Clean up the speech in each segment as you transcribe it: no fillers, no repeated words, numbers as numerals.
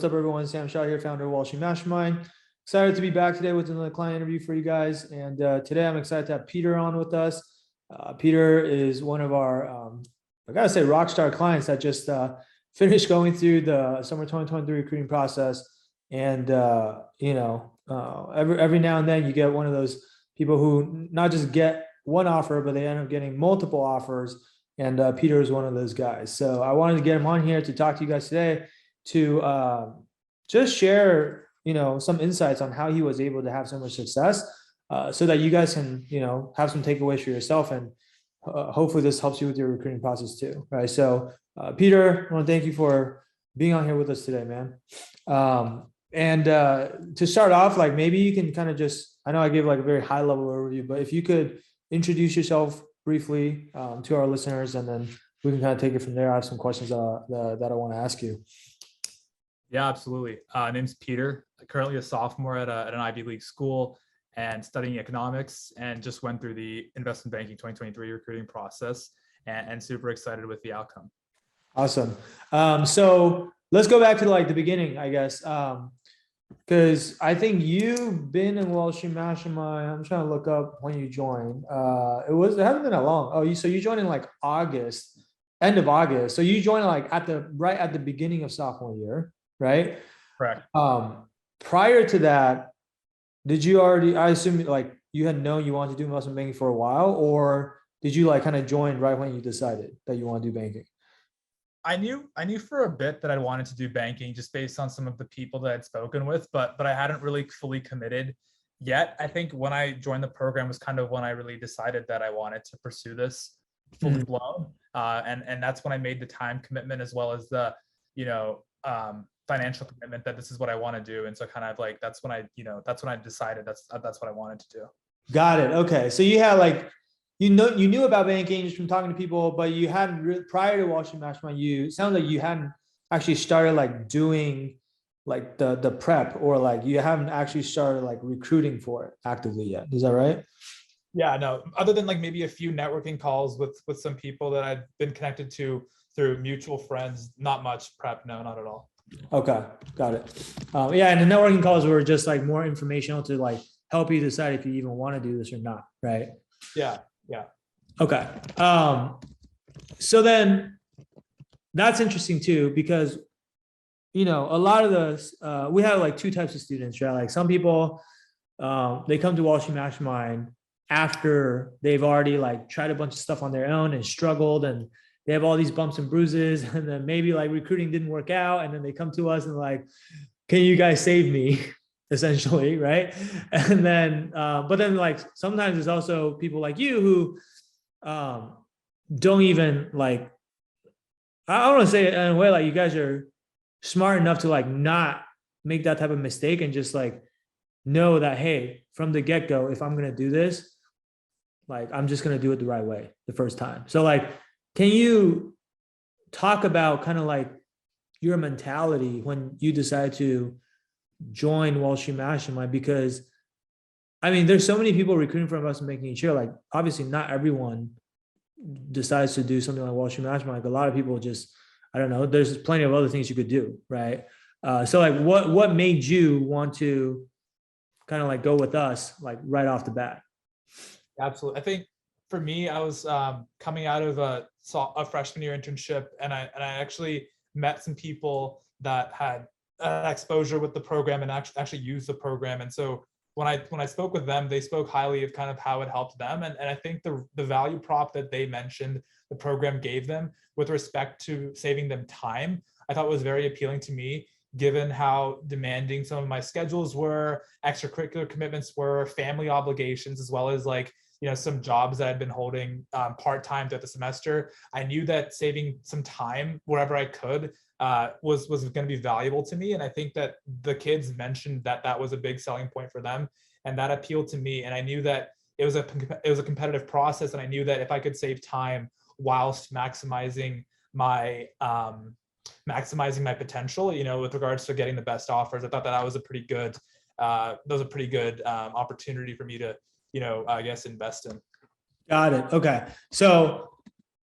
up, everyone? Sam Shaw here, founder of Wall Street Mastermind. Excited to be back today with another client interview for you guys. And today I'm excited to have Peter on with us. Peter is one of our, I gotta say, rock star clients that just finished going through the summer 2023 recruiting process. And every now and then you get one of those people who not just get one offer, but they end up getting multiple offers. And Peter is one of those guys. So I wanted to get him on here to talk to you guys today to just share, some insights on how he was able to have so much success, so that you guys can, have some takeaways for yourself, and hopefully this helps you with your recruiting process too, right? So, Peter, I want to thank you for being on here with us today, man. To start off, like maybe you can kind of just, I know I gave like a very high level overview, but if you could introduce yourself briefly to our listeners, and then we can kind of take it from there. I have some questions that I want to ask you. Yeah, absolutely. Name's Peter. Currently a sophomore at an Ivy League school and studying economics, and just went through the investment banking 2023 recruiting process, and super excited with the outcome. Awesome. So let's go back to like the beginning, I guess. Because I think you've been in Wall Street Mastermind. I'm trying to look up when you joined. It hasn't been that long. Oh, so you joined in like August, end of August. So you joined like right at the beginning of sophomore year, right? Correct. Prior to that, did you already, I assume like you had known you wanted to do investment banking for a while, or did you like kind of join right when you decided that you want to do banking? I knew for a bit that I wanted to do banking just based on some of the people that I'd spoken with, but I hadn't really fully committed yet. I think when I joined the program was kind of when I really decided that I wanted to pursue this fully blown. And that's when I made the time commitment, as well as the, financial commitment that this is what I want to do. And so kind of like, that's when I decided that's what I wanted to do. Got it. Okay. So you had like, you knew about banking just from talking to people, but you hadn't prior to Wall Street Mastermind. Sounds like you hadn't actually started like doing like the prep, or like you haven't actually started like recruiting for it actively yet. Is that right? Yeah, no, other than like maybe a few networking calls with some people that I'd been connected to through mutual friends, not much prep. No, not at all. Okay. Got it. Yeah. And the networking calls were just like more informational to like help you decide if you even want to do this or not. Right. Yeah. Yeah. Okay. So then that's interesting too, because, a lot of those, we have like two types of students, right? Like some people, they come to Wall Street Mastermind after they've already like tried a bunch of stuff on their own and struggled, and they have all these bumps and bruises, and then maybe like recruiting didn't work out. And then they come to us and like, can you guys save me? Essentially, right? And then, but then like sometimes there's also people like you who don't even like, I don't want to say it in a way like you guys are smart enough to like not make that type of mistake, and just like know that, hey, from the get-go, if I'm going to do this, like I'm just going to do it the right way the first time. So like, can you talk about kind of like your mentality when you decide to join Wall Street Mastermind? Because I mean, there's so many people recruiting for investment banking each year. Like obviously not everyone decides to do something like Wall Street Mastermind. Like a lot of people just, I don't know, there's plenty of other things you could do. Right. So like what made you want to kind of like go with us, like right off the bat? Absolutely. I think for me, I was coming out of a freshman year internship, and I actually met some people that had exposure with the program and actually use the program. And so when I spoke with them, they spoke highly of kind of how it helped them. And I think the value prop that they mentioned the program gave them with respect to saving them time, I thought was very appealing to me, given how demanding some of my schedules were, extracurricular commitments were, family obligations, as well as like, some jobs that I'd been holding part-time throughout the semester. I knew that saving some time wherever I could was going to be valuable to me. And I think that the kids mentioned that was a big selling point for them, and that appealed to me. And I knew that it was a competitive process, and I knew that if I could save time whilst maximizing my potential, with regards to getting the best offers, I thought that was a pretty good opportunity for me to, I guess, invest in. Got it. Okay. So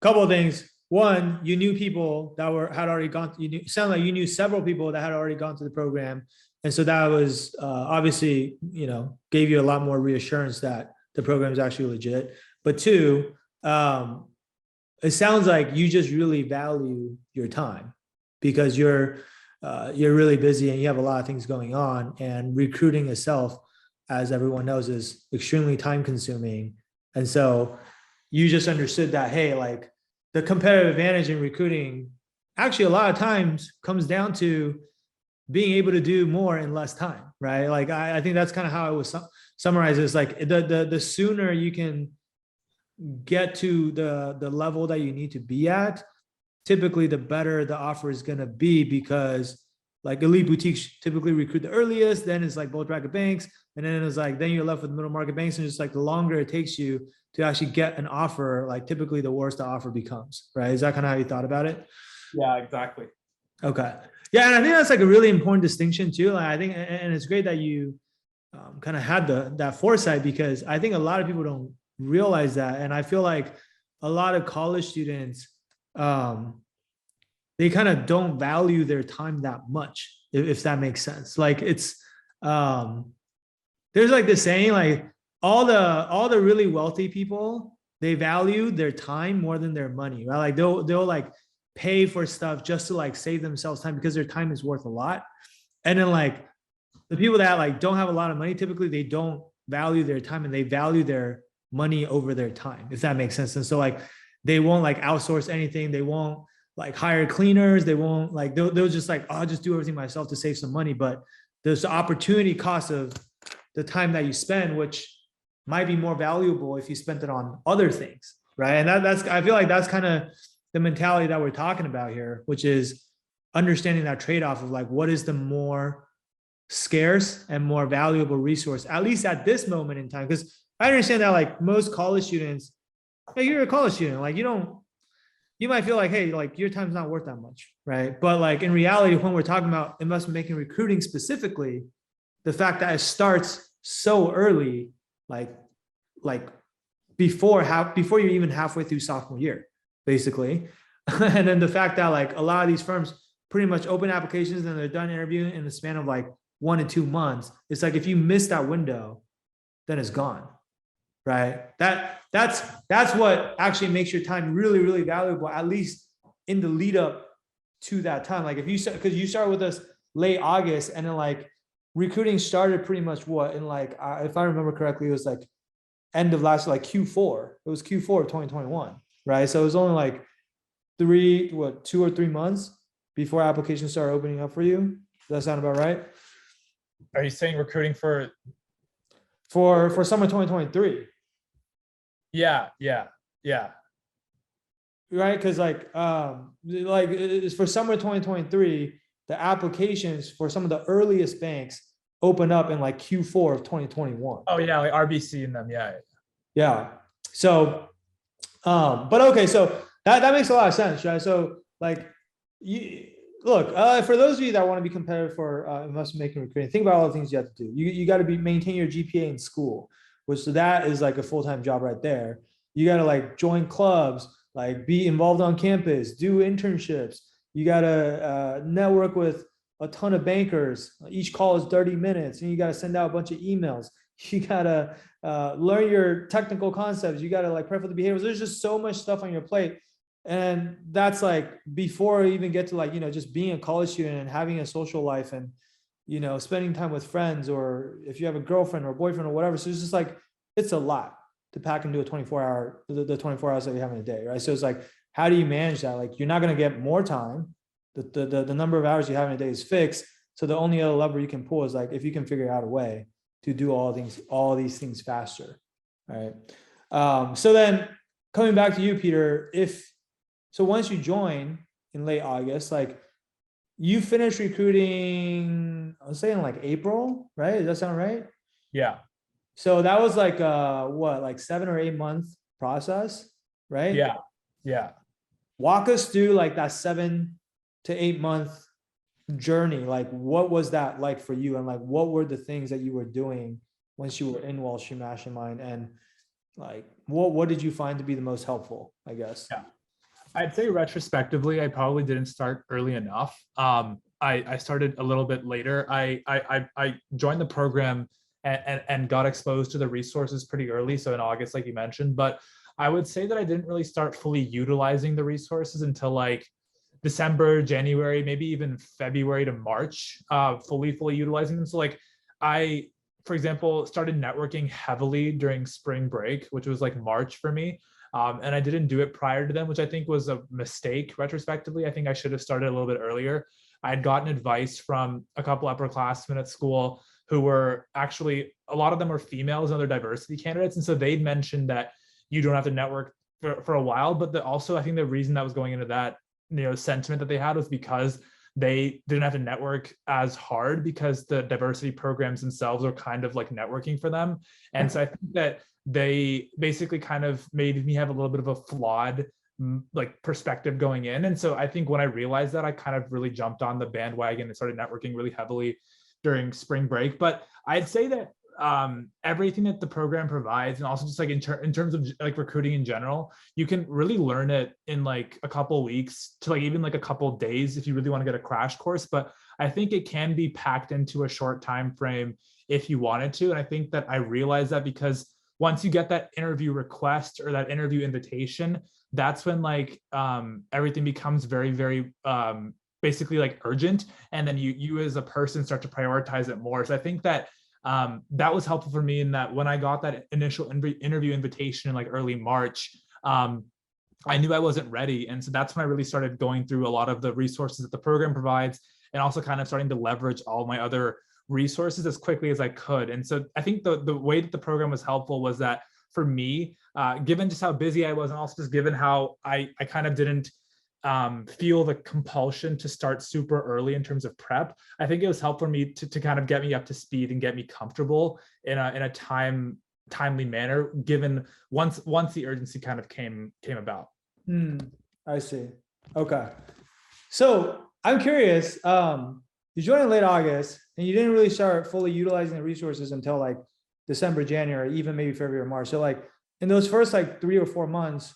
a couple of things. one, you knew people that had already gone, sound like you knew several people that had already gone through the program. And so that was obviously, gave you a lot more reassurance that the program is actually legit. But two, it sounds like you just really value your time because you're really busy and you have a lot of things going on, and recruiting itself, as everyone knows, is extremely time consuming. And so you just understood that, hey, like the competitive advantage in recruiting actually a lot of times comes down to being able to do more in less time, right? Like I think that's kind of how I was summarize this. Like the sooner you can get to the level that you need to be at, typically the better the offer is going to be, because like elite boutiques typically recruit the earliest, then it's like bulge bracket banks, and then it's like then you're left with middle market banks, and just like the longer it takes you to actually get an offer, like typically the worse the offer becomes, right? Is that kind of how you thought about it? Yeah, exactly. Okay. Yeah, and I think that's like a really important distinction too. Like I think, and it's great that you kind of had that foresight, because I think a lot of people don't realize that, and I feel like a lot of college students, they kind of don't value their time that much, if that makes sense. Like it's there's like this saying, like all the really wealthy people, they value their time more than their money, right? Like they'll like pay for stuff just to like save themselves time because their time is worth a lot. And then like the people that like don't have a lot of money, typically they don't value their time, and they value their money over their time, if that makes sense. And so like they won't like outsource anything. They won't like hire cleaners. They won't like, they'll just like, oh, I'll just do everything myself to save some money. But there's the opportunity cost of the time that you spend, which might be more valuable if you spent it on other things, right? And that's, I feel like that's kind of the mentality that we're talking about here, which is understanding that trade-off of like, what is the more scarce and more valuable resource, at least at this moment in time? Because I understand that like most college students, hey, you're a college student, like you might feel like, hey, like your time's not worth that much, right? But like in reality, when we're talking about investment banking recruiting specifically, the fact that it starts so early, like before you're even halfway through sophomore year, basically. And then the fact that like a lot of these firms pretty much open applications and they're done interviewing in the span of like 1 to 2 months. It's like if you miss that window, then it's gone, right? That's what actually makes your time really, really valuable, at least in the lead up to that time. Like if you start, because you start with us late August, and then like recruiting started pretty much what in like if I remember correctly, it was like end of last, like Q4. It was Q4 of 2021, right? So it was only like 2 or 3 months before applications started opening up for you. Does that sound about right? Are you saying recruiting for summer 2023? Yeah. Right, because like it's for summer 2023, the applications for some of the earliest banks open up in like Q4 of 2021. Oh yeah, like RBC and them. Yeah. So but okay, so that makes a lot of sense, right? So like you look, for those of you that want to be competitive for investment banking recruiting, think about all the things you have to do. You got to maintain your GPA in school, which that is like a full-time job right there. You got to like join clubs, like be involved on campus, do internships. You got to network with a ton of bankers. Each call is 30 minutes, and you got to send out a bunch of emails. You got to learn your technical concepts. You got to like prep for the behaviors. There's just so much stuff on your plate. And that's like before you even get to like, just being a college student and having a social life and, spending time with friends, or if you have a girlfriend or a boyfriend or whatever. So it's just like, it's a lot to pack into a 24-hour, the 24 hours that you have in a day, right? So it's like, how do you manage that? Like, you're not going to get more time. The number of hours you have in a day is fixed. So the only other lever you can pull is like, if you can figure out a way to do all these things faster, right? So then coming back to you, Peter, so once you join in late August, like you finished recruiting, I was saying like April, right? Does that sound right? Yeah. So that was like what, like 7 or 8 month process, right? Yeah. Walk us through like that 7 to 8 month journey. Like what was that like for you? And like what were the things that you were doing once you were in Wall Street Mastermind? And like what did you find to be the most helpful, I guess? Yeah. I'd say retrospectively, I probably didn't start early enough. I started a little bit later. I joined the program and got exposed to the resources pretty early. So in August, like you mentioned, but I would say that I didn't really start fully utilizing the resources until like December, January, maybe even February to March, fully utilizing them. So like I, for example, started networking heavily during spring break, which was like March for me. And I didn't do it prior to them, which I think was a mistake retrospectively. I think I should have started a little bit earlier. I had gotten advice from a couple upperclassmen at school who were actually, a lot of them were females and other diversity candidates. And so they'd mentioned that you don't have to network for a while, but also I think the reason that was going into that, sentiment that they had was because they didn't have to network as hard because the diversity programs themselves are kind of like networking for them. And so I think that they basically kind of made me have a little bit of a flawed like perspective going in. And so I think when I realized that, I kind of really jumped on the bandwagon and started networking really heavily during spring break. But I'd say that everything that the program provides, and also just like in terms of like recruiting in general, you can really learn it in like a couple weeks to like even like a couple days if you really want to get a crash course. But I think it can be packed into a short time frame if you wanted to. And I think that I realized that because once you get that interview request or that interview invitation, that's when like everything becomes very basically like urgent, and then you as a person start to prioritize it more. So I think that that was helpful for me in that when I got that initial interview invitation in like early March, I knew I wasn't ready. And so that's when I really started going through a lot of the resources that the program provides, and also kind of starting to leverage all my other resources as quickly as I could. And so I think the way that the program was helpful was that for me, given just how busy I was, and also just given how I kind of didn't feel the compulsion to start super early in terms of prep, I think it was helpful for me to kind of get me up to speed and get me comfortable in a timely manner, given once the urgency kind of came about. I see. Okay. So I'm curious, you joined in late August and you didn't really start fully utilizing the resources until like December, January, even maybe February or March. So like in those first like 3 or 4 months,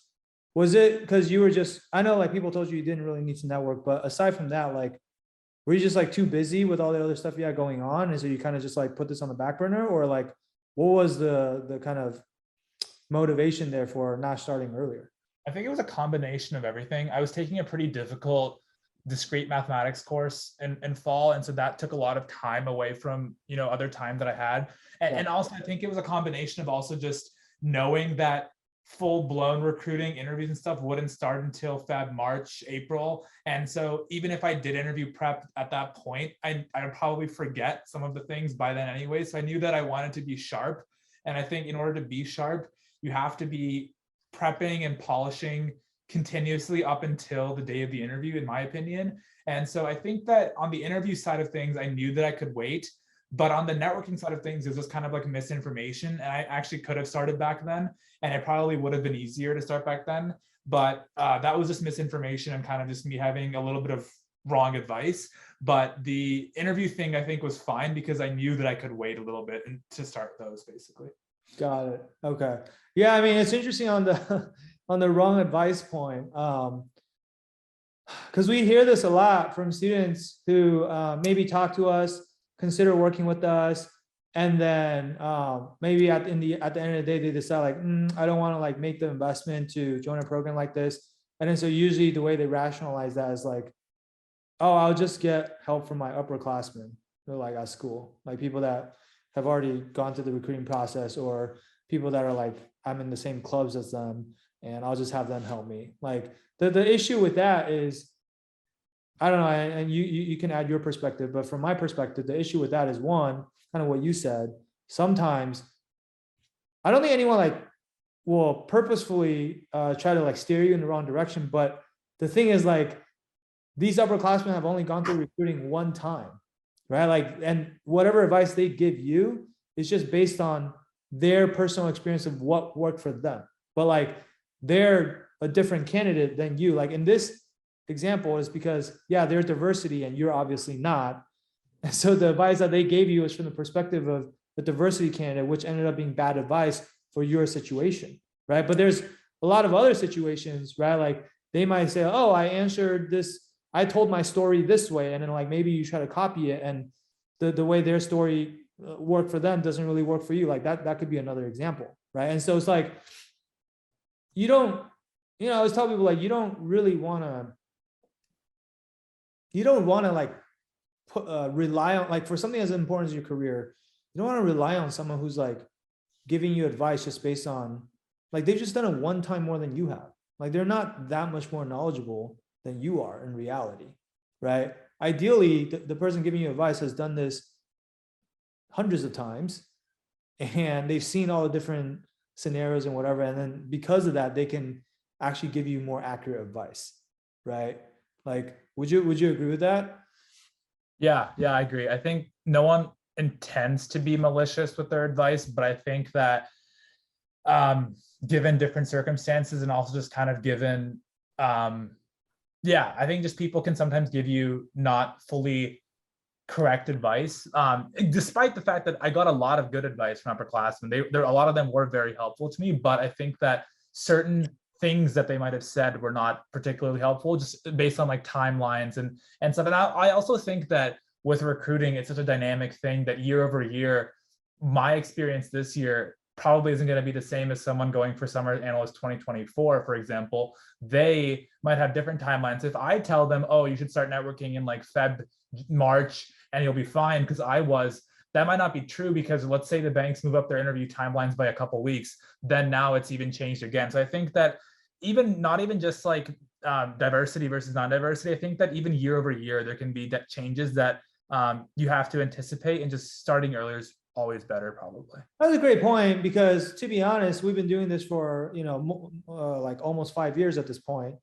was it because you were just, I know like people told you didn't really need to network, but aside from that, like, were you just like too busy with all the other stuff you had going on? And so you kind of just like put this on the back burner, or like, what was the kind of motivation there for not starting earlier? I think it was a combination of everything. I was taking a pretty difficult discrete mathematics course in fall, and so that took a lot of time away from other time that I had. And also I think it was a combination of also just knowing that full-blown recruiting interviews and stuff wouldn't start until March, April. And so even if I did interview prep at that point, I'd probably forget some of the things by then anyway. So I knew that I wanted to be sharp. And I think in order to be sharp, you have to be prepping and polishing continuously up until the day of the interview, in my opinion. And so I think that on the interview side of things, I knew that I could wait. But on the networking side of things, it was just kind of like misinformation. And I actually could have started back then, and it probably would have been easier to start back then. But that was just misinformation and kind of just me having a little bit of wrong advice. But the interview thing, I think, was fine because I knew that I could wait a little bit and to start those basically. Got it. Okay. Yeah. I mean, it's interesting on the, on the wrong advice point. Because we hear this a lot from students who maybe talk to us, consider working with us, and then maybe at the end of the day they decide like, I don't want to like make the investment to join a program like this. And then so usually the way they rationalize that is like, oh, I'll just get help from my upperclassmen, like at school, like people that have already gone through the recruiting process, or people that are like, I'm in the same clubs as them, and I'll just have them help me. Like the issue with that is, I don't know, and you can add your perspective, but from my perspective, the issue with that is, one, kind of what you said. Sometimes I don't think anyone like will purposefully try to like steer you in the wrong direction. But the thing is, like, these upperclassmen have only gone through recruiting one time, right? Like, and whatever advice they give you is just based on their personal experience of what worked for them. But like, they're a different candidate than you. Like in this example is because, yeah, there's diversity and you're obviously not. And so the advice that they gave you is from the perspective of the diversity candidate, which ended up being bad advice for your situation, right? But there's a lot of other situations, right? Like they might say, oh, I answered this, I told my story this way. And then like, maybe you try to copy it, and the way their story worked for them doesn't really work for you. Like that could be another example. Right. And so it's like, you don't, I always tell people like, you don't want to like rely on, like for something as important as your career, you don't want to rely on someone who's like giving you advice just based on, like, they've just done it one time more than you have. Like they're not that much more knowledgeable than you are in reality, right? Ideally, the person giving you advice has done this hundreds of times, and they've seen all the different scenarios and whatever. And then because of that, they can actually give you more accurate advice, right? Like, would you agree with that? Yeah, I agree. I think no one intends to be malicious with their advice, but I think that given different circumstances, and also just kind of given, I think just people can sometimes give you not fully correct advice, despite the fact that I got a lot of good advice from upperclassmen. A lot of them were very helpful to me, but I think that certain things that they might have said were not particularly helpful, just based on like timelines and stuff. And I also think that with recruiting, it's such a dynamic thing that year over year, my experience this year probably isn't going to be the same as someone going for Summer Analyst 2024, for example. They might have different timelines. If I tell them, oh, you should start networking in like March, and you'll be fine, because that might not be true, because let's say the banks move up their interview timelines by a couple of weeks, then now it's even changed again. So I think that not even just like diversity versus non-diversity, I think that even year over year, there can be changes that you have to anticipate, and just starting earlier is always better, probably. That's a great point, because to be honest, we've been doing this for, like almost 5 years at this point.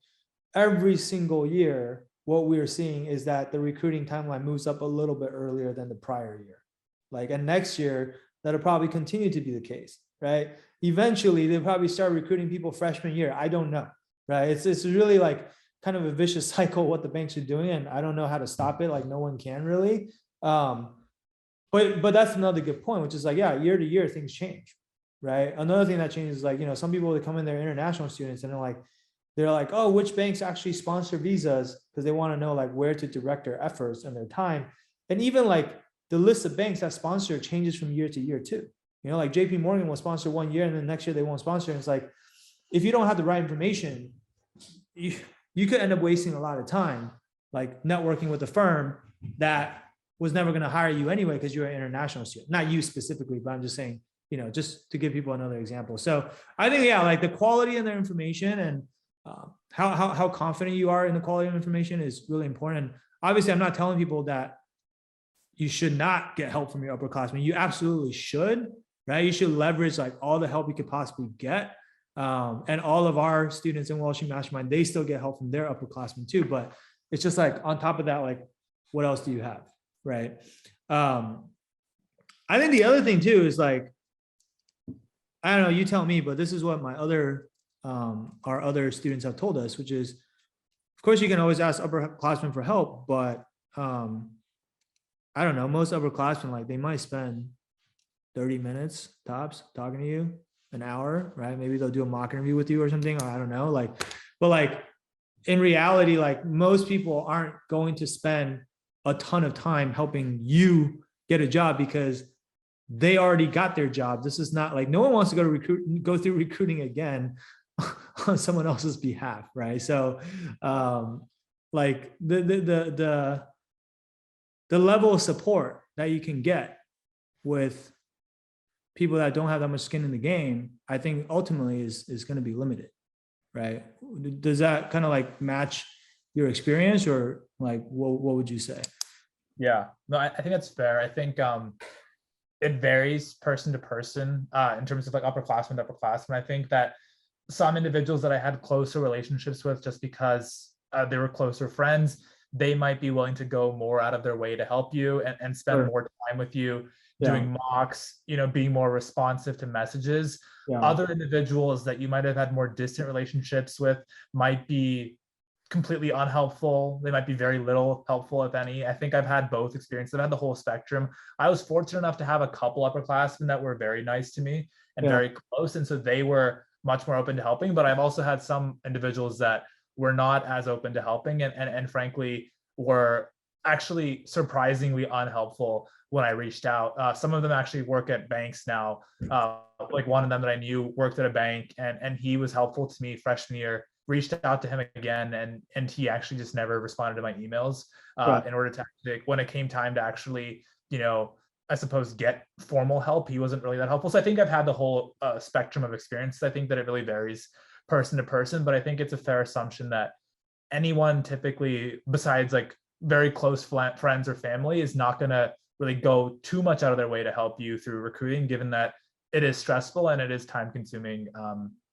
Every single year, what we're seeing is that the recruiting timeline moves up a little bit earlier than the prior year. And next year, that'll probably continue to be the case, right? Eventually, they'll probably start recruiting people freshman year. I don't know, right? It's really like kind of a vicious cycle what the banks are doing, and I don't know how to stop it. Like no one can really. But that's another good point, which is like, yeah, year to year things change, right? Another thing that changes is like, some people that come in, they're international students, and they're like, oh, which banks actually sponsor visas, because they want to know like where to direct their efforts and their time. And even like the list of banks that sponsor changes from year to year too. Like JP Morgan will sponsor 1 year, and then next year they won't sponsor. And it's like, if you don't have the right information, you could end up wasting a lot of time, like networking with a firm that was never going to hire you anyway, because you're an international student. Not you specifically, but I'm just saying, just to give people another example. So I think, yeah, like the quality of their information, and how confident you are in the quality of information is really important. And obviously, I'm not telling people that you should not get help from your upperclassmen. You absolutely should, right? You should leverage like all the help you could possibly get. And all of our students in Wall Street Mastermind, they still get help from their upperclassmen too. But it's just like on top of that, like what else do you have, right? I think the other thing too is like, I don't know, you tell me, but this is what our other students have told us, which is, of course, you can always ask upperclassmen for help, but I don't know, most upperclassmen, like they might spend 30 minutes tops talking to you, an hour, right? Maybe they'll do a mock interview with you or something, or I don't know, but like in reality, like most people aren't going to spend a ton of time helping you get a job, because they already got their job. This is not like, no one wants to go through recruiting again on someone else's behalf, right? So like the level of support that you can get with people that don't have that much skin in the game, I think ultimately is going to be limited, right? Does that kind of like match your experience, or like what would you say? Yeah, no, I think that's fair. I think it varies person to person in terms of like upperclassmen to upperclassmen. I think that some individuals that I had closer relationships with, just because they were closer friends, they might be willing to go more out of their way to help you and spend more time with you, doing mocks, being more responsive to messages. Other individuals that you might have had more distant relationships with might be completely unhelpful. They might be very little helpful, if any. I think I've had both experiences. I've had the whole spectrum. I was fortunate enough to have a couple upperclassmen that were very nice to me and very close, and so they were much more open to helping. But I've also had some individuals that were not as open to helping, and frankly were actually surprisingly unhelpful when I reached out. Some of them actually work at banks now. Like one of them that I knew worked at a bank, and he was helpful to me freshman year. Reached out to him again, and he actually just never responded to my emails. Right. In order to actually, when it came time to actually, I suppose, get formal help, he wasn't really that helpful. So I think I've had the whole spectrum of experience. I think that it really varies person to person, but I think it's a fair assumption that anyone typically, besides like very close friends or family, is not going to really go too much out of their way to help you through recruiting, given that it is stressful and it is time consuming,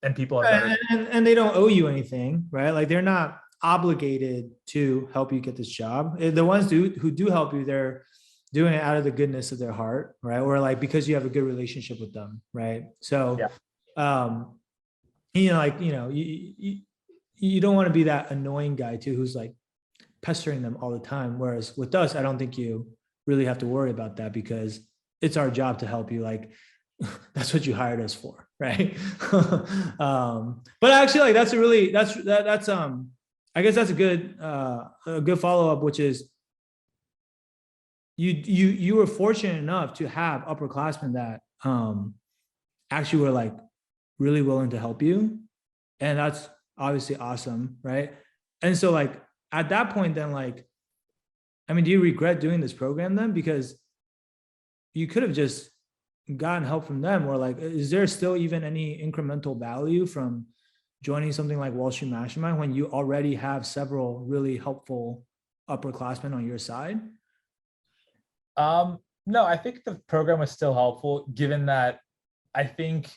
and people have better. And they don't owe you anything, right? Like they're not obligated to help you get this job. The ones who do help you, they're doing it out of the goodness of their heart, right? Or like because you have a good relationship with them, right? So, like you don't want to be that annoying guy too, who's like pestering them all the time. Whereas with us, I don't think you really have to worry about that because it's our job to help you. Like that's what you hired us for, right? But actually, like that's I guess that's a good follow up, which is you were fortunate enough to have upperclassmen that actually were like really willing to help you, and that's obviously awesome, right? And so like at that point, then like, I mean, do you regret doing this program then? Because you could have just gotten help from them, or like, is there still even any incremental value from joining something like Wall Street Mastermind when you already have several really helpful upperclassmen on your side? No, I think the program was still helpful, given that I think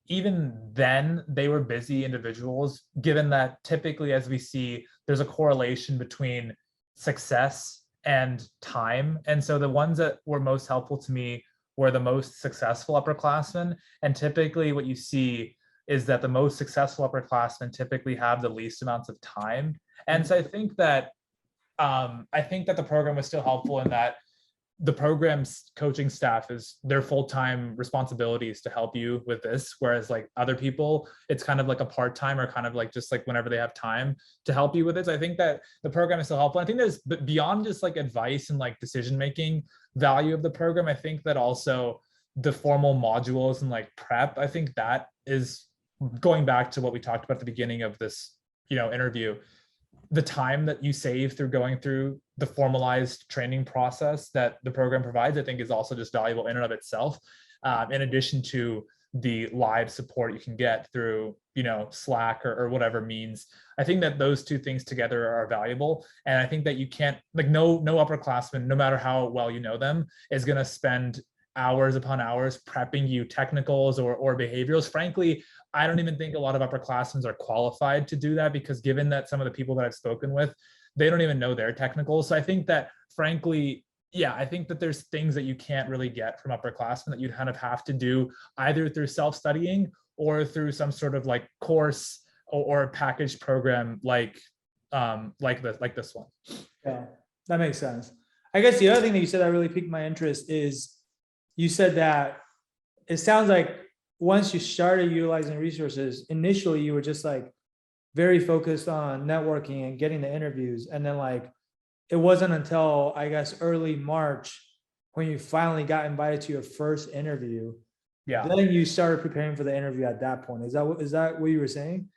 even then they were busy individuals, given that typically, as we see, there's a correlation between success and time. And so the ones that were most helpful to me were the most successful upperclassmen. And typically what you see is that the most successful upperclassmen typically have the least amounts of time. And so I think that the program was still helpful in that the program's coaching staff is their full-time responsibilities to help you with this, whereas like other people, it's kind of like a part-time or kind of like just like whenever they have time to help you with it. So I think that the program is still helpful. I think there's beyond just like advice and like decision-making value of the program, I think that also the formal modules and like prep, I think that is going back to what we talked about at the beginning of this interview. The time that you save through going through the formalized training process that the program provides, I think is also just valuable in and of itself, in addition to the live support you can get through, Slack or whatever means. I think that those two things together are valuable. And I think that you can't, like no upperclassman, no matter how well you know them, is going to spend hours upon hours prepping you technicals or behaviorals. Frankly, I don't even think a lot of upperclassmen are qualified to do that, because given that some of the people that I've spoken with, they don't even know their technicals. So I think that frankly, I think that there's things that you can't really get from upperclassmen that you'd kind of have to do either through self-studying or through some sort of like course or packaged program like this one. Yeah, that makes sense. I guess the other thing that you said that really piqued my interest is you said that it sounds like once you started utilizing resources, initially you were just like very focused on networking and getting the interviews. And then like, it wasn't until I guess early March when you finally got invited to your first interview. Yeah. Then you started preparing for the interview at that point. Is that what you were saying?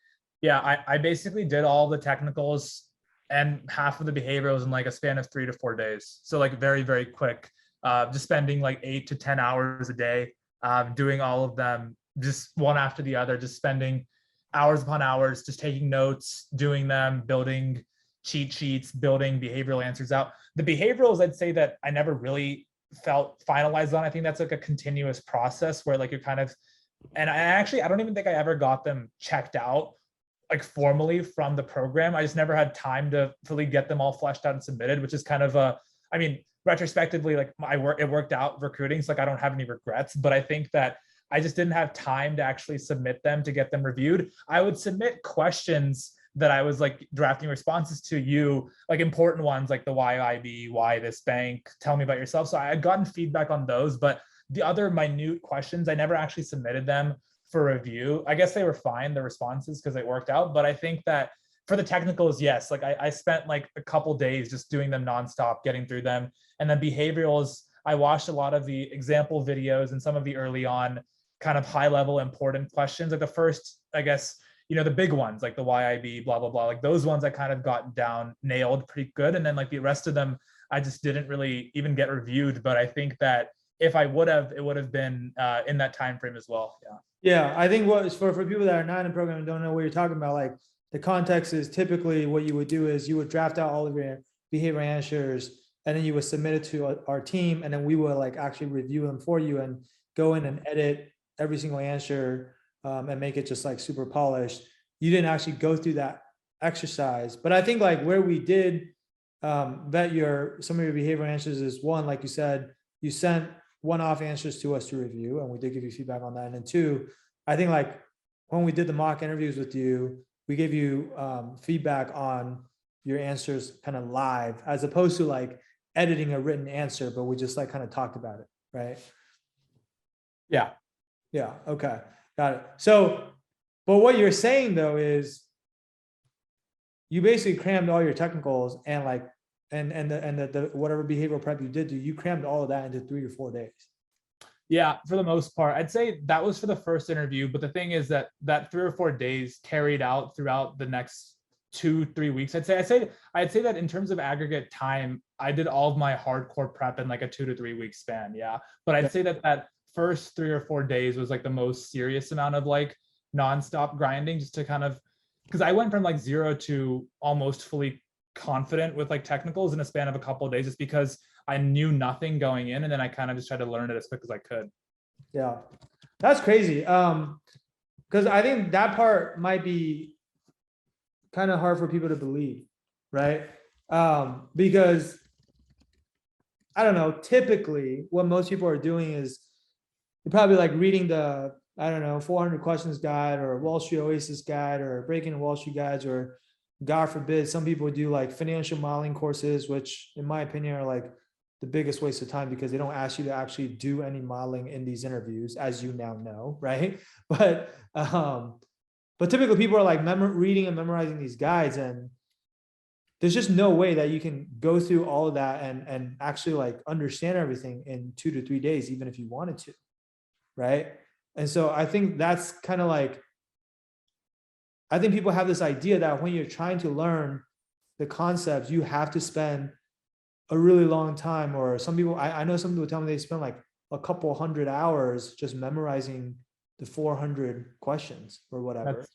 Yeah, I basically did all the technicals and half of the behaviorals in like a span of 3 to 4 days. So like very, very quick, just spending like 8 to 10 hours a day, doing all of them just one after the other, just spending hours upon hours, just taking notes, doing them, building cheat sheets, building behavioral answers out. The behaviorals, I'd say that I never really felt finalized on. I think that's like a continuous process where like you're kind of, and I don't even think I ever got them checked out like formally from the program. I just never had time to fully get them all fleshed out and submitted, which is kind of retrospectively, like it worked out recruiting. So like I don't have any regrets, but I think that I just didn't have time to actually submit them to get them reviewed. I would submit questions that I was like drafting responses to you, like important ones, like the why IB, why this bank, tell me about yourself. So I had gotten feedback on those, but the other minute questions, I never actually submitted them for review. I guess they were fine, the responses, because it worked out. But I think that for the technicals, yes. Like I spent like a couple days just doing them nonstop, getting through them. And then behaviorals, I watched a lot of the example videos and some of the early on kind of high level important questions. Like the first, I guess, the big ones like the YIB, blah, blah, blah. Like those ones I kind of got down, nailed pretty good. And then like the rest of them, I just didn't really even get reviewed. But I think that if I would have, it would have been in that time frame as well. Yeah. Yeah, I think what is for people that are not in program and don't know what you're talking about, like the context is typically what you would do is you would draft out all of your behavior answers and then you would submit it to our team and then we would like actually review them for you and go in and edit every single answer and make it just like super polished. You didn't actually go through that exercise, but I think like where we did vet some of your behavior answers is one, like you said, you sent one-off answers to us to review, and we did give you feedback on that. And then two, I think like when we did the mock interviews with you, we gave you feedback on your answers kind of live, as opposed to like editing a written answer, but we just like kind of talked about it, right? Yeah. Yeah. Okay. Got it. So, but what you're saying though is you basically crammed all your technicals and like and the whatever behavioral prep you did do, you crammed all of that into 3 or 4 days. Yeah, for the most part, I'd say that was for the first interview. But the thing is that 3 or 4 days carried out throughout the next 2-3 weeks. I'd say that in terms of aggregate time, I did all of my hardcore prep in like a 2 to 3 week span. Yeah, but I'd say that first 3 or 4 days was like the most serious amount of like nonstop grinding, just to kind of, because I went from like 0 to almost fully confident with like technicals in a span of a couple of days, just because I knew nothing going in, and then I kind of just tried to learn it as quick as I could. Yeah, that's crazy. Because I think that part might be kind of hard for people to believe, right? Because I don't know, typically what most people are doing is you're probably like reading the, I don't know, 400 questions guide or Wall Street Oasis guide or Breaking the Wall Street guides, or God forbid, some people do like financial modeling courses, which in my opinion are like the biggest waste of time because they don't ask you to actually do any modeling in these interviews, as you now know, right? But typically people are like reading and memorizing these guides, and there's just no way that you can go through all of that and actually like understand everything in 2 to 3 days, even if you wanted to, right? And so I think that's kind of like, I think people have this idea that when you're trying to learn the concepts, you have to spend a really long time, or some people, I know some people tell me they spend like a couple 100 hours just memorizing the 400 questions or whatever.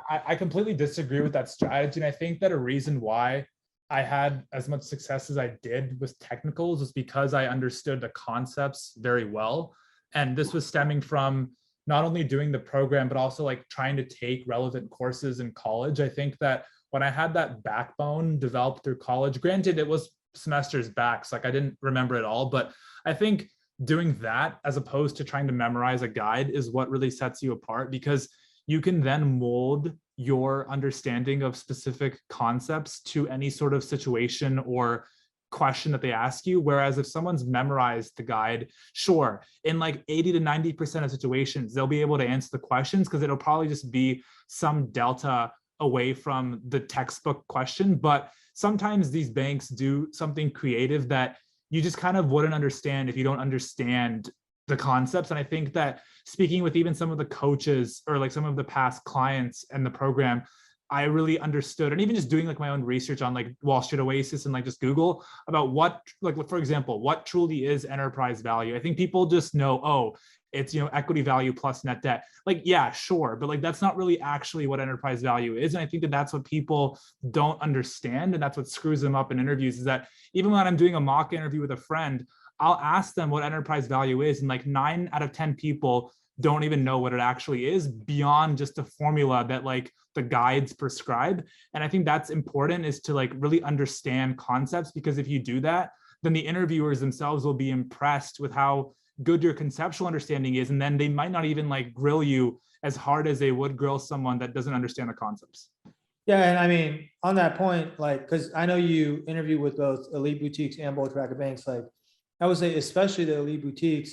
I completely disagree with that strategy. And I think that a reason why I had as much success as I did with technicals is because I understood the concepts very well. And this was stemming from not only doing the program, but also like trying to take relevant courses in college. I think that when I had that backbone developed through college, granted it was semesters back, so like I didn't remember it all, but I think doing that as opposed to trying to memorize a guide is what really sets you apart, because you can then mold your understanding of specific concepts to any sort of situation or question that they ask you. Whereas if someone's memorized the guide, sure, in like 80 to 90% of situations, they'll be able to answer the questions because it'll probably just be some delta away from the textbook question. But sometimes these banks do something creative that you just kind of wouldn't understand if you don't understand the concepts. And I think that speaking with even some of the coaches or like some of the past clients and the program, I really understood, and even just doing like my own research on like Wall Street Oasis and like just Google about what, like for example, what truly is enterprise value. I think people just know, oh, it's, equity value plus net debt. Like, yeah, sure. But like, that's not really actually what enterprise value is. And I think that that's what people don't understand. And that's what screws them up in interviews, is that even when I'm doing a mock interview with a friend, I'll ask them what enterprise value is. And like 9 out of 10 people don't even know what it actually is beyond just a formula that like the guides prescribe. And I think that's important, is to like really understand concepts, because if you do that, then the interviewers themselves will be impressed with how good your conceptual understanding is. And then they might not even like grill you as hard as they would grill someone that doesn't understand the concepts. Yeah, and I mean, on that point, like, because I know you interview with both elite boutiques and bulge bracket banks, like I would say, especially the elite boutiques,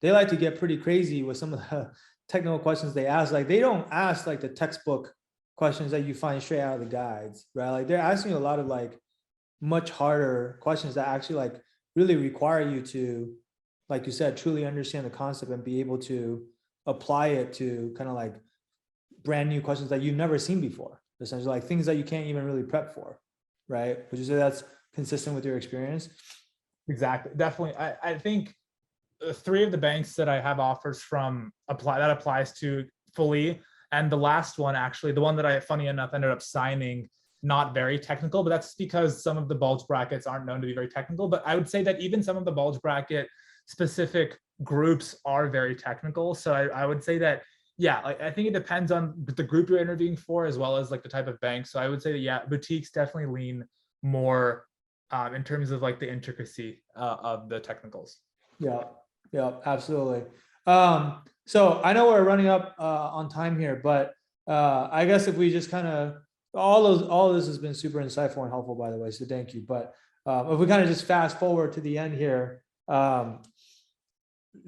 they like to get pretty crazy with some of the technical questions they ask. Like they don't ask like the textbook questions that you find straight out of the guides, right? Like they're asking you a lot of like much harder questions that actually like really require you to, like you said, truly understand the concept and be able to apply it to kind of like brand new questions that you've never seen before, essentially like things that you can't even really prep for, right? Would you say that's consistent with your experience? Exactly. Definitely. I think three of the banks that I have offers from applies to fully. And the last one, actually, the one that I, funny enough, ended up signing, not very technical, but that's because some of the bulge brackets aren't known to be very technical. But I would say that even some of the bulge bracket specific groups are very technical. So I would say that, yeah, like, I think it depends on the group you're interviewing for, as well as like the type of bank. So I would say that, yeah, boutiques definitely lean more in terms of like the intricacy of the technicals. Yeah, yeah, absolutely. So I know we're running up on time here, but I guess if we just kind of all of this has been super insightful and helpful, by the way. So thank you. But if we kind of just fast forward to the end here,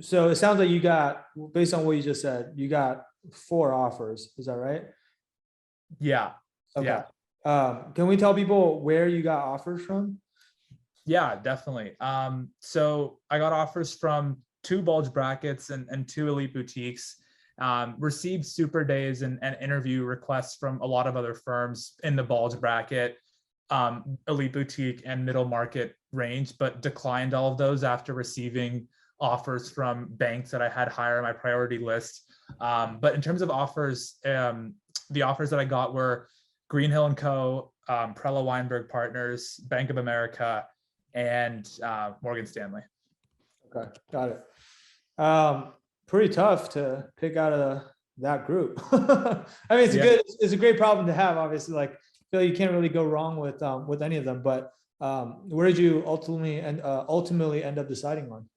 so it sounds like you got, based on what you just said, you got 4 offers. Is that right? Yeah. Okay. Yeah. Can we tell people where you got offers from? Yeah, definitely. So I got offers from 2 bulge brackets and 2 elite boutiques. Received super days and interview requests from a lot of other firms in the bulge bracket, elite boutique and middle market range, but declined all of those after receiving offers from banks that I had higher on my priority list. But in terms of offers, the offers that I got were Greenhill and Co., Prella Weinberg Partners, Bank of America, and Morgan Stanley. Okay, got it. Pretty tough to pick out of that group. I mean, it's a great problem to have. Obviously, like, I feel like you can't really go wrong with any of them. But where did you ultimately end up deciding on?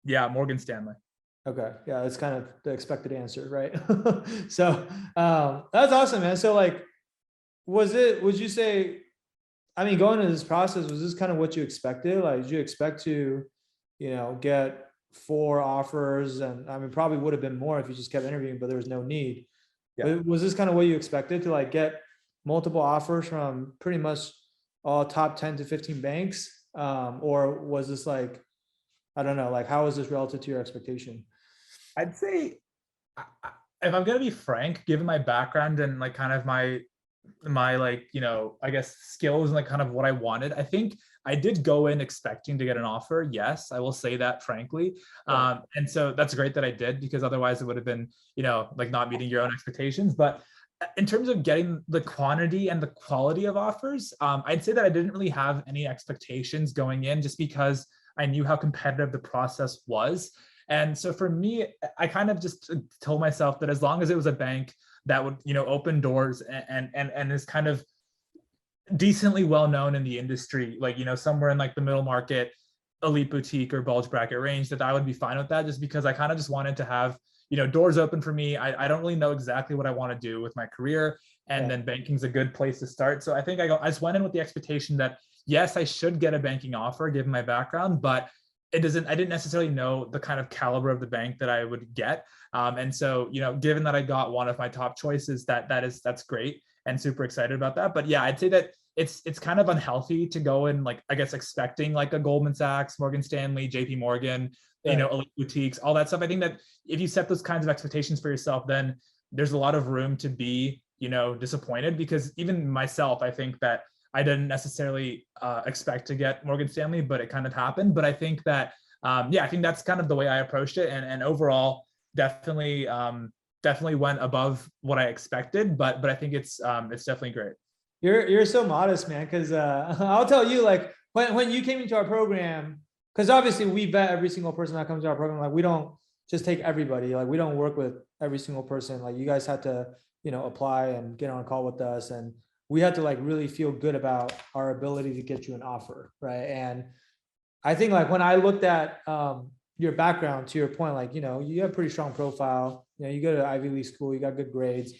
Yeah, Morgan Stanley. Okay, yeah, that's kind of the expected answer, right? So that's awesome, man. So like, would you say, I mean, going into this process, was this kind of what you expected? Like, did you expect to, get 4 offers? And I mean, probably would have been more if you just kept interviewing, but there was no need. Yeah. But was this kind of what you expected, to like get multiple offers from pretty much all top 10 to 15 banks? Or was this like, I don't know, like, how was this relative to your expectation? I'd say, if I'm gonna be frank, given my background and like kind of my like, I guess skills and like kind of what I wanted, I think I did go in expecting to get an offer. Yes, I will say that frankly. And so that's great that I did, because otherwise it would have been, like not meeting your own expectations. But in terms of getting the quantity and the quality of offers, I'd say that I didn't really have any expectations going in, just because I knew how competitive the process was. And so for me, I kind of just told myself that as long as it was a bank that would, open doors and is kind of decently well known in the industry, like, somewhere in like the middle market, elite boutique or bulge bracket range, that I would be fine with that, just because I kind of just wanted to have, doors open for me. I don't really know exactly what I want to do with my career, and then banking's a good place to start. So I think I just went in with the expectation that yes, I should get a banking offer given my background, but I didn't necessarily know the kind of caliber of the bank that I would get. And so, given that I got one of my top choices, that's great, and super excited about that. But yeah, I'd say that it's kind of unhealthy to go in, like, I guess, expecting like a Goldman Sachs, Morgan Stanley, JP Morgan, elite boutiques, all that stuff. I think that if you set those kinds of expectations for yourself, then there's a lot of room to be, disappointed, because even myself, I think that I didn't necessarily expect to get Morgan Stanley, but it kind of happened. But I think that, I think that's kind of the way I approached it. And overall, definitely went above what I expected, but I think it's definitely great. You're so modest, man. Cause I'll tell you, like, when you came into our program, because obviously we vet every single person that comes to our program. Like, we don't just take everybody. Like, we don't work with every single person. Like, you guys had to, apply and get on a call with us, and we had to like really feel good about our ability to get you an offer, right? And I think, like, when I looked at your background, to your point, like, you have a pretty strong profile. You go to Ivy League school, you got good grades.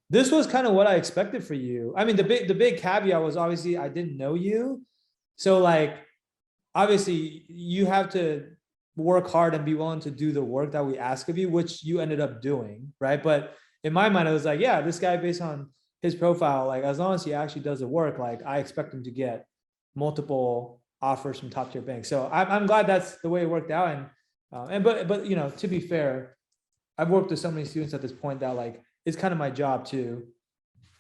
This was kind of what I expected for you. I mean, the big caveat was, obviously I didn't know you, so like, obviously you have to work hard and be willing to do the work that we ask of you, which you ended up doing, right? But in my mind, I was like, yeah, this guy, based on his profile, like as long as he actually does the work, like I expect him to get multiple offers from top tier banks. So I'm glad that's the way it worked out. But you know, to be fair, I've worked with so many students at this point that like it's kind of my job to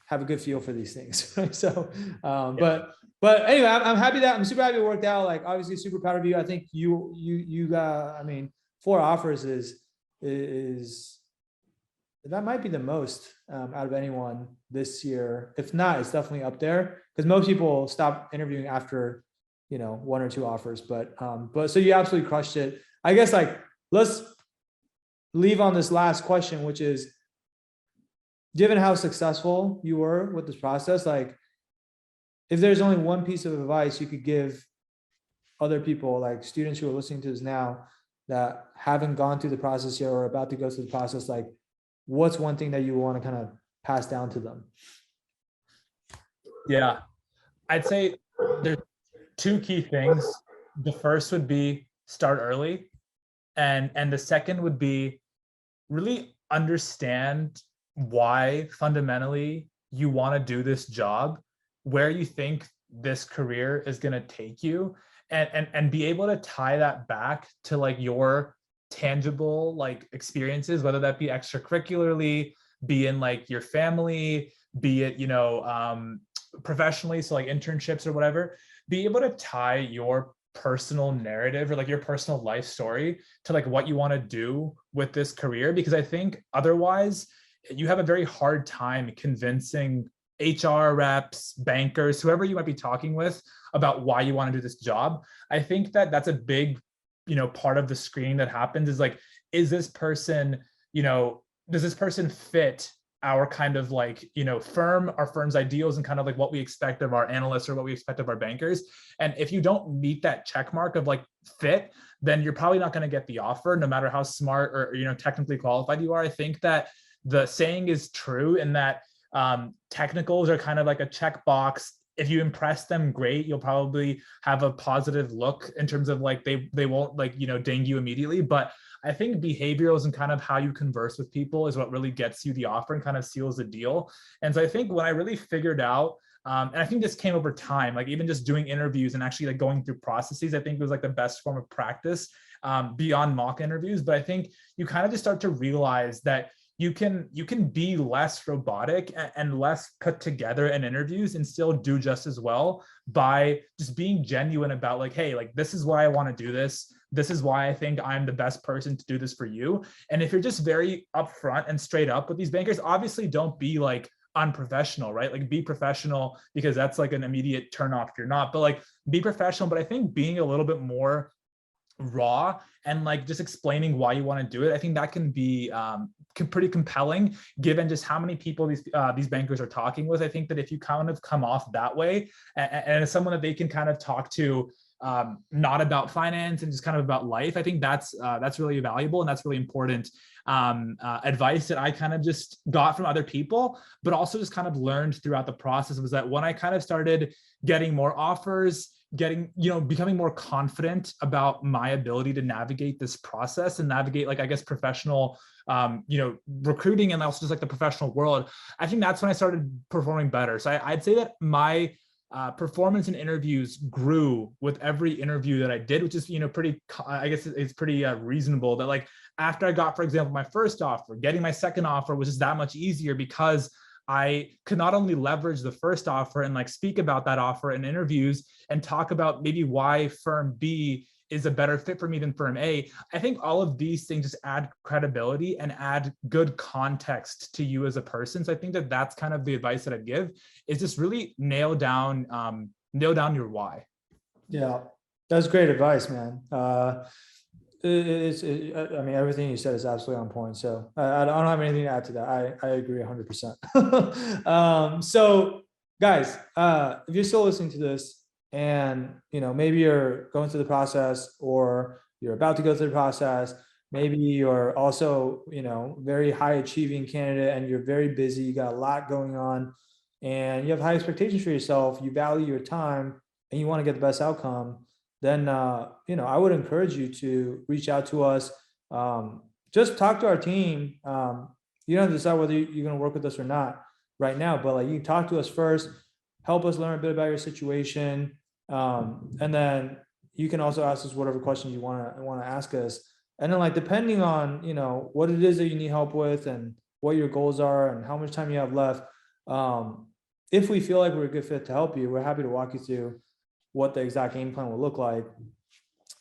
have a good feel for these things. Right? So, but anyway, I'm super happy it worked out. Like obviously, super proud of you. I think you got. I mean, 4 offers is that might be the most out of anyone this year. If not, it's definitely up there because most people stop interviewing after 1 or 2 offers. But so you absolutely crushed it. I guess like let's leave on this last question, which is, given how successful you were with this process, like if there's only one piece of advice you could give other people, like students who are listening to this now that haven't gone through the process yet or are about to go through the process, like what's one thing that you want to kind of pass down to them? Yeah, I'd say there's 2 key things. The first would be start early, and the second would be really understand why fundamentally you want to do this job, where you think this career is going to take you, and be able to tie that back to like your tangible like experiences, whether that be extracurricularly, be in like your family, be it professionally, so like internships or whatever. Be able to tie your personal narrative or like your personal life story to like what you want to do with this career, because I think otherwise you have a very hard time convincing HR reps, bankers, whoever you might be talking with about why you want to do this job. I think that that's a big part of the screening that happens, is like, is this person, does this person fit our kind of like firm, our firm's ideals, and kind of like what we expect of our analysts or what we expect of our bankers. And if you don't meet that check mark of like fit, then you're probably not going to get the offer, no matter how smart or technically qualified you are. I think that the saying is true in that technicals are kind of like a checkbox. If you impress them, great, you'll probably have a positive look in terms of like they won't like ding you immediately. But I think behaviorals and kind of how you converse with people is what really gets you the offer and kind of seals the deal. And so I think when I really figured out, and I think this came over time, like even just doing interviews and actually like going through processes, I think it was like the best form of practice beyond mock interviews. But I think you kind of just start to realize that you can be less robotic and less put together in interviews and still do just as well by just being genuine about like, hey, like this is why I want to do this. This is why I think I'm the best person to do this for you. And if you're just very upfront and straight up with these bankers, obviously don't be like unprofessional, right? Like be professional, because that's like an immediate turn off if you're not, but like be professional. But I think being a little bit more raw and like just explaining why you want to do it, I think that can be pretty compelling given just how many people these bankers are talking with. I think that if you kind of come off that way and as someone that they can kind of talk to, not about finance and just kind of about life, I think that's really valuable, and that's really important advice that I kind of just got from other people, but also just kind of learned throughout the process, was that when I kind of started getting more offers, becoming more confident about my ability to navigate this process and navigate like, I guess, professional recruiting and also just like the professional world, I think that's when I started performing better. So I'd say that my performance in interviews grew with every interview that I did, which is pretty, I guess it's pretty reasonable. That like after I got, for example, my first offer, getting my second offer was just that much easier, because I could not only leverage the first offer and like speak about that offer in interviews and talk about maybe why firm B is a better fit for me than firm A. I think all of these things just add credibility and add good context to you as a person. So I think that that's kind of the advice that I'd give, is just really nail down your why. Yeah, that's great advice, man. I mean, everything you said is absolutely on point. So I don't have anything to add to that. I agree 100%. So guys, if you're still listening to this and, maybe you're going through the process or you're about to go through the process, maybe you're also, very high achieving candidate and you're very busy, you got a lot going on and you have high expectations for yourself, you value your time and you want to get the best outcome, then I would encourage you to reach out to us. Just talk to our team. you don't have to decide whether you're going to work with us or not right now, but like you can talk to us first, help us learn a bit about your situation. And then you can also ask us whatever questions you want to ask us. And then like, depending on, you know, what it is that you need help with and what your goals are and how much time you have left. If we feel like we're a good fit to help you, we're happy to walk you through what the exact game plan will look like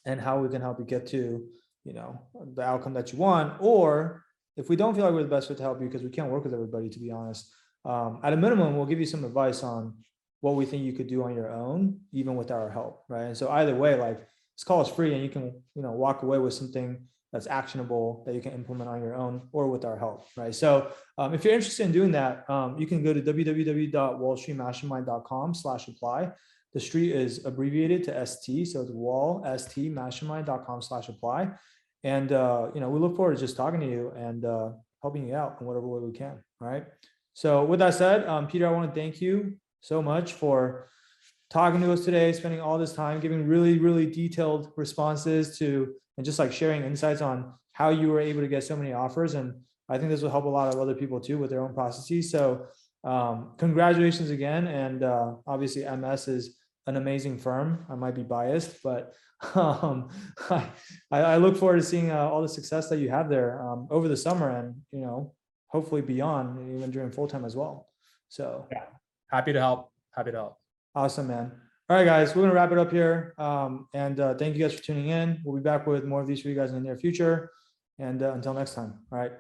and how we can help you get to, you know, the outcome that you want. Or if we don't feel like we're the best fit to help you, because we can't work with everybody, to be honest, at a minimum, we'll give you some advice on what we think you could do on your own, even with our help, right? And so either way, like this call is free and you can, you know, walk away with something that's actionable that you can implement on your own or with our help, right? So if you're interested in doing that, you can go to www.wallstreetmastermind.com/apply. The street is abbreviated to ST, so it's wallstmastermind.com/apply. And you know, we look forward to just talking to you and helping you out in whatever way we can. All right. So with that said, Peter, I want to thank you so much for talking to us today, spending all this time, giving really, really detailed responses to, and just like sharing insights on how you were able to get so many offers. And I think this will help a lot of other people too with their own processes. So congratulations again. And obviously MS is an amazing firm. I might be biased, but I look forward to seeing all the success that you have there over the summer and, you know, hopefully beyond, even during full time as well. So Yeah, happy to help. Happy to help. Awesome, man. All right, guys, we're going to wrap it up here. And thank you guys for tuning in. We'll be back with more of these for you guys in the near future. And until next time. All right.